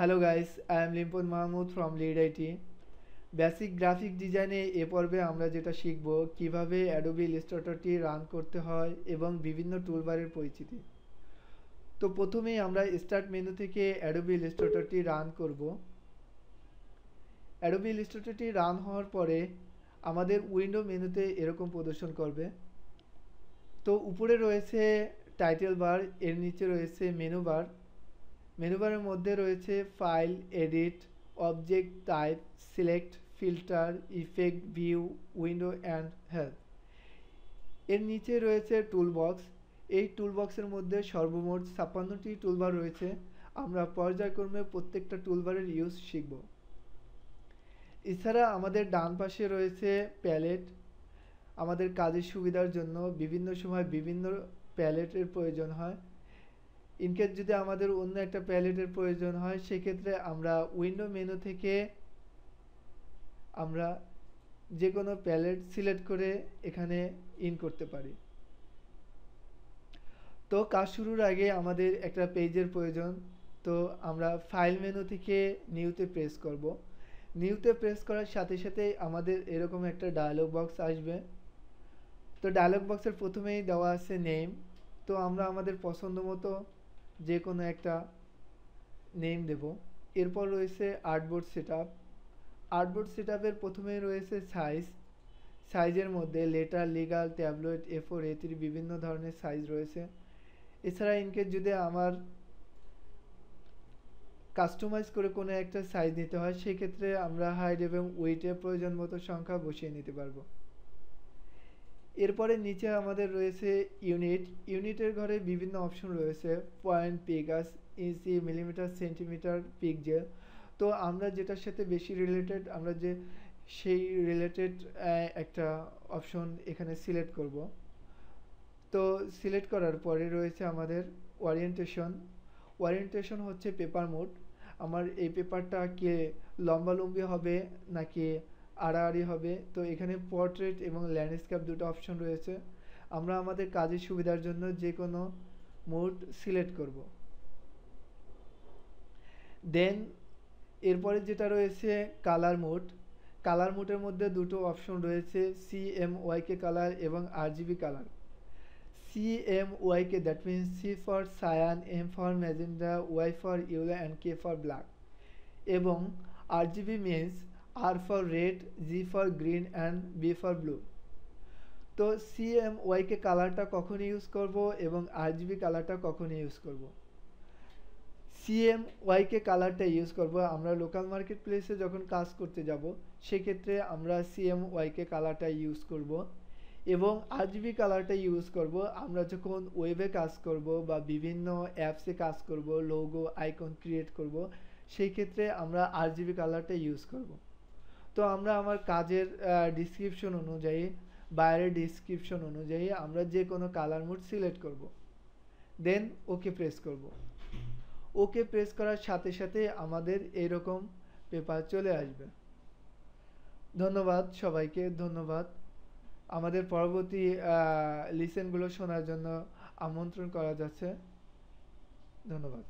Hello guys, I am Limpon Mahmood from Lead IT. Basic graphic ডিজাইনে এ পর্বে আমরা যেটা শিখব কিভাবে অ্যাডোবি ইলাস্ট্রেটরটি রান করতে হয় এবং বিভিন্ন টুলবারের পরিচিতি। তো প্রথমেই আমরা স্টার্ট মেনু থেকে অ্যাডোবি ইলাস্ট্রেটরটি রান করব। অ্যাডোবি ইলাস্ট্রেটরটি রান হওয়ার পরে আমাদের উইন্ডো মেনুতে এরকম প্রদর্শন করবে। তো উপরে রয়েছে টাইটেল বার, এর নিচে রয়েছে মেনু বার। মেনু বারের মধ্যে রয়েছে file, edit, object type, select, filter, effect, view, window and help. এর নিচে রয়েছে টুলবক্স। এই টুলবক্সের মধ্যে সর্বমোট 56টি টুলবার রয়েছে। আমরা পর্যায়ক্রমে প্রত্যেকটা টুলবারের ইউজ শিখব। এছাড়া আমাদের ডান পাশে রয়েছে প্যালেট। আমাদের কাজের সুবিধার জন্য বিভিন্ন সময় বিভিন্ন প্যালেটের প্রয়োজন হয়। ইনকেস যদি আমাদের অন্য একটা প্যালেটের প্রয়োজন হয় সেক্ষেত্রে আমরা উইন্ডো মেনু থেকে আমরা যে কোনো প্যালেট সিলেক্ট করে এখানে ইন করতে পারি। তো কাজ শুরুর আগে আমাদের একটা পেজের প্রয়োজন। তো আমরা ফাইল মেনু থেকে নিউতে প্রেস করব। নিউতে প্রেস করার সাথে সাথে আমাদের এরকম একটা ডায়লগ বক্স আসবে। তো ডায়লগ বক্সের প্রথমেই দেওয়া আছে নেম। তো আমরা আমাদের পছন্দ মতো যে কোনো একটা নেম দেব। এরপর রয়েছে আর্টবোর্ড সেটআপ। আর্টবোর্ড সেটআপের প্রথমেই রয়েছে সাইজ। সাইজের মধ্যে letter, legal, tabloid, A4, A3 বিভিন্ন ধরনের সাইজ রয়েছে। এছাড়া ইনকেস যদি আমার কাস্টমাইজ করে কোনো একটা সাইজ নিতে হয় সেক্ষেত্রে আমরা হাইট এবং উইডথে প্রয়োজন মতো সংখ্যা বসিয়ে নিতে পারবো। এরপরে নিচে আমাদের রয়েছে ইউনিট। ইউনিটের ঘরে বিভিন্ন অপশন রয়েছে, পয়েন্ট, পিকাস, ইঞ্চি, মিলিমিটার, সেন্টিমিটার, পিক্সেল। তো আমরা যেটার সাথে বেশি রিলেটেড আমরা সেই রিলেটেড একটা অপশন এখানে সিলেক্ট করব। তো সিলেক্ট করার পরে রয়েছে আমাদের ওরিয়েন্টেশন। ওরিয়েন্টেশন হচ্ছে পেপার মোড। আমার এই পেপারটা কে লম্বালম্বি হবে নাকি আড়াআড়ি হবে। তো এখানে পোর্ট্রেট এবং ল্যান্ডস্কেপ দুটো অপশন রয়েছে। আমরা আমাদের কাজের সুবিধার জন্য যে কোনো মোড সিলেক্ট করব। দেন এরপরে যেটা রয়েছে কালার মোড। কালার মোডের মধ্যে দুটো অপশন রয়েছে, CMYK কালার এবং RGB colour. CMYK, that means C for cyan, M for magenta, Y for yellow and K for black. এবং RGB means R for red, G for green and B for blue. তো CMYK কালারটা কখন use করব এবং RGB কালারটা কখন use করব। CMYK কালারটা ইউজ করব আমরা লোকাল মার্কেট প্লেসে যখন কাজ করতে যাব সেক্ষেত্রে আমরা CMYK কালারটা ইউজ করব এবং RGB কালারটা ইউজ করব আমরা যখন ওয়েবে কাজ করব বা বিভিন্ন অ্যাপসে কাজ করব, লোগো, আইকন ক্রিয়েট করব, সেই ক্ষেত্রে আমরা RGB কালারটা ইউজ করব। তো আমরা আমার কাজের ডিসক্রিপশন অনুযায়ী, বাইরের ডিসক্রিপশন অনুযায়ী আমরা যে কোনো কালার মোড সিলেক্ট করব। দেন ওকে প্রেস করব। ওকে প্রেস করার সাথে সাথে আমাদের এরকম পেপার চলে আসবে। ধন্যবাদ সবাইকে, ধন্যবাদ। আমাদের পরবর্তী লিসেনগুলো শোনার জন্য আমন্ত্রণ করা যাচ্ছে। ধন্যবাদ।